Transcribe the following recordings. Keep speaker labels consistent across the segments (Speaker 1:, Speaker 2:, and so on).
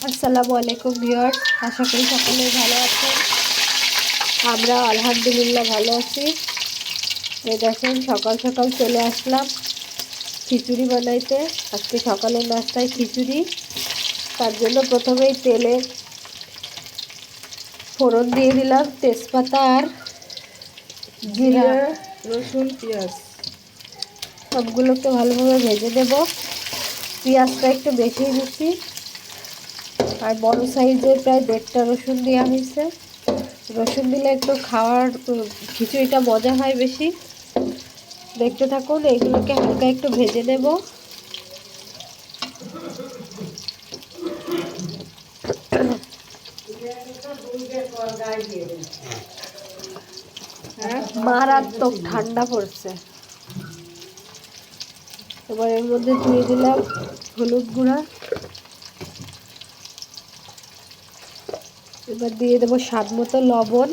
Speaker 1: আসসালামু আলাইকুম ভিউয়ার্স, আশা করি সকলেই ভালো আছেন। আমরা আলহামদুলিল্লাহ ভালো আছি। এই দেখেন সকাল সকাল চলে আসলাম খিচুড়ি বানাইতে। আজকে সকালের নাস্তায় খিচুড়ি। তার জন্য প্রথমেই তেলে ফোড়ন দিয়ে দিলাম তেজপাতা আর জিরা,
Speaker 2: রসুন, পেঁয়াজ
Speaker 1: সবগুলোকে ভালোভাবে ভেজে দেব। পেঁয়াজটা একটু বেশি দিচ্ছি, আর বড় সাইজের প্রায় 1.5টা রসুন দেওয়া হয়েছে। রসুন দিলে একটু খাওয়ার খিচুড়িটা মজা হয় বেশি। দেখতে থাকুন, এইগুলোকে হালকা একটু ভেজে নেব। মারাত্মক ঠান্ডা পড়ছে। এবার এর মধ্যে দিয়ে দিলাম হলুদ গুঁড়া। এবার দিয়ে দেবো স্বাদ মতো লবণ।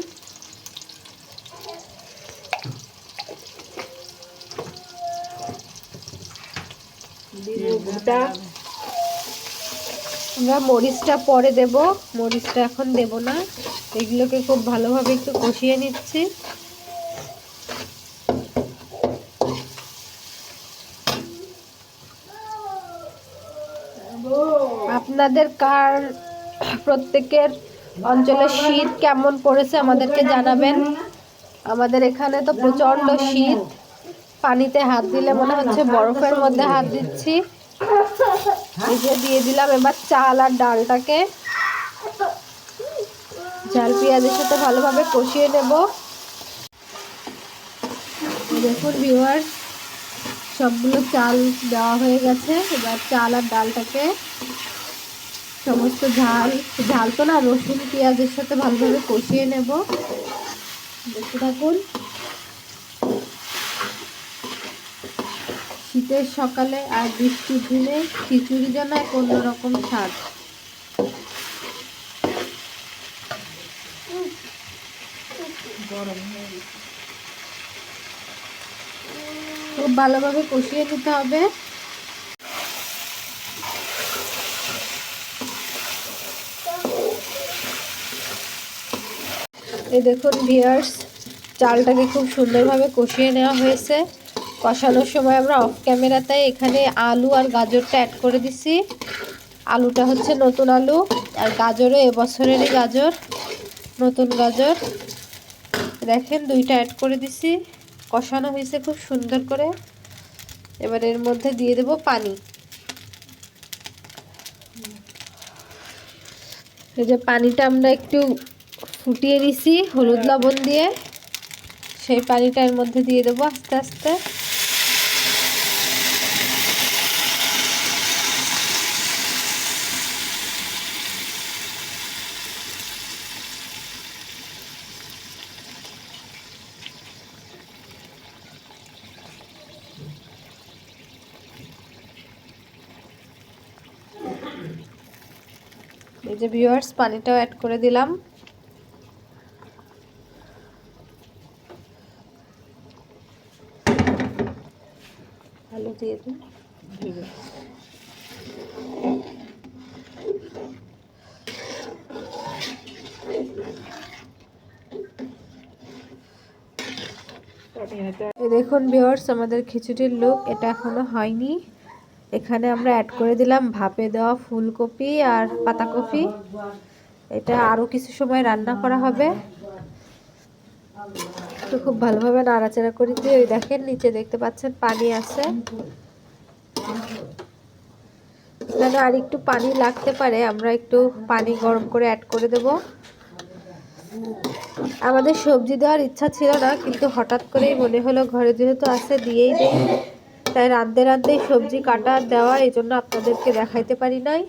Speaker 1: আমরা মরিচটা পরে দেব, মরিচটা এখন দেব না। এগুলোকে খুব ভালোভাবে একটু কষিয়ে নিচ্ছি। আপনাদের প্রত্যেকের অঞ্চলে শীত কেমন পড়েছে আমাদেরকে জানাবেন। আমাদের এখানে তো প্রচন্ড শীত, পানিতে হাত দিলে মনে হচ্ছে বরফের মধ্যে হাত দিচ্ছি। এই যে দিয়ে দিলাম এবার চাল আর ডালটাকে ঝাল পেঁয়াজের সাথে ভালোভাবে কষিয়ে নেব। দেখুন ভিউয়ার্স, সবগুলো চাল দেওয়া হয়ে গেছে। এবার চাল আর ডালটাকে সমস্ত ঝাল তো না, রসুন পেঁয়াজের সাথে ভালোভাবে কষিয়ে নেব। দেখতে থাকুন। শীতের সকালে আর বৃষ্টির দিনে খিচুড়ি যেন এক অন্যরকম স্বাদ। খুব ভালোভাবে কষিয়ে নিতে হবে। এই দেখুন ভিউয়ার্স, চালটাকে খুব সুন্দরভাবে কষিয়ে নেওয়া হয়েছে। কষানোর সময় আমরা অফ ক্যামেরাতে এখানে আলু আর গাজরটা অ্যাড করে দিছি। আলুটা হচ্ছে নতুন আলু, আর গাজরও এবছরেরই গাজর, নতুন গাজর। দেখেন দুইটা অ্যাড করে দিছি, কষানো হয়েছে খুব সুন্দর করে। এবার এর মধ্যে দিয়ে দেব পানি। এই যে পানিটা আমরা একটু ফুটিয়ে নিছি হলুদ লবণ দিয়ে, সেই পানিটা এর মধ্যে দিয়ে দেবো আস্তে আস্তে। এই যে ভিউয়ার্স, পানিটাও অ্যাড করে দিলাম। আলু দিয়ে দিন। দেখুন ভিউয়ার্স, আমাদের খিচুড়ির লুক এটা এখনো হয়নি। এখানে আমরা অ্যাড করে দিলাম ভাপে দেওয়া ফুলকপি আর পাতাকপি। এটা আরো কিছু সময় রান্না করা হবে। তো খুব ভালোভাবে নাড়াচাড়া করে দিয়ে, ওই দেখেন নিচে দেখতে পাচ্ছেন পানি আছে। এখানে আর একটু পানি লাগতে পারে, আমরা একটু পানি গরম করে অ্যাড করে দেব। আমাদের সবজি দেওয়ার ইচ্ছা ছিল না, কিন্তু হঠাৎ করেই মনে হলো ঘরে যেহেতু আছে দিয়েই দেই। তাই রাঁধতে রাঁধতেই সবজি কাটা দেওয়া, এই জন্য আপনাদেরকে দেখাইতে পারি নাই।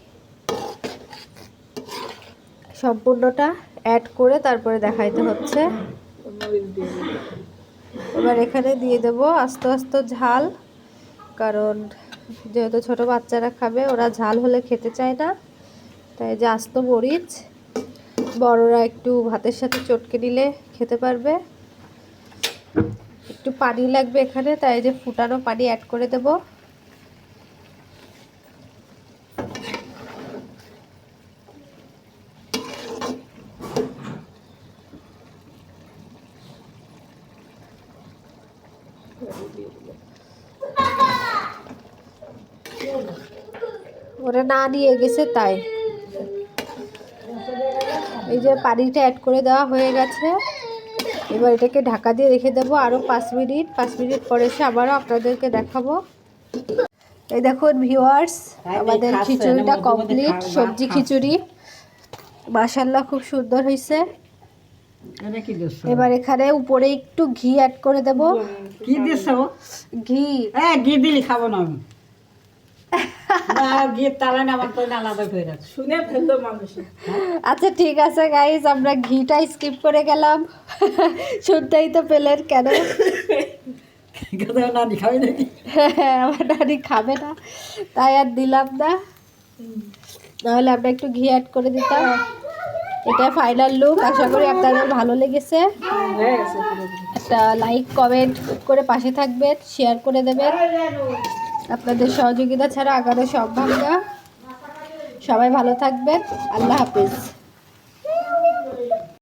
Speaker 1: সম্পূর্ণটা অ্যাড করে তারপরে দেখাইতে হচ্ছে। এবার এখানে দিয়ে দেব আস্তে আস্তে ঝাল, কারণ যেহেতু ছোট বাচ্চারা খাবে, ওরা ঝাল হলে খেতে চায় না। তাই যে আস্ত মরিচ, বড়রা একটু ভাতের সাথে চটকে নিলে খেতে পারবে। একটু পানি লাগবে এখানে, তাই যে ফুটানো পানি অ্যাড করে দেব। ওরা না নিয়ে গেছে তাই। এই যে পানিটা অ্যাড করে দেওয়া হয়ে গেছে। এবার এটাকে ঢাকা দিয়ে রেখে দেবো আরও 5 মিনিট। 5 মিনিট পরে এসে আবারও আপনাদেরকে দেখাবো। এই দেখুন ভিউয়ার্স, আমাদের খিচুড়িটা কমপ্লিট, সবজি খিচুড়ি মাশাআল্লাহ খুব সুন্দর হয়েছে। এবার এখানে উপরে একটু ঘি অ্যাড করে দেব।
Speaker 3: কি দিছো?
Speaker 1: ঘি।
Speaker 3: হ্যাঁ, ঘি দিলে খাবো না আমি। না, ঘি তালা না আমার তো আলাদা করে রাখ।
Speaker 2: শুনে ফেললো মানুষ।
Speaker 1: আচ্ছা ঠিক আছে গাইস, আমরা ঘিটা স্কিপ করে গেলাম। শুনতেই তো পেলেন কেন।
Speaker 3: নানি খাবে নাকি?
Speaker 1: আমার নানি খাবে না, তাই আর দিলাম না, নাহলে আমরা একটু ঘি অ্যাড করে দিতাম। এটা ফাইনাল লুক। আশা করি আপনাদের ভালো লেগেছে।
Speaker 2: হয়ে গেছে পুরোপুরি।
Speaker 1: একটা লাইক কমেন্ট করে পাশে থাকবেন, শেয়ার করে দেবেন। আপনাদের সহযোগিতা ছাড়া আগানো সম্ভব না। সবাই ভালো থাকবেন। আল্লাহ হাফিজ।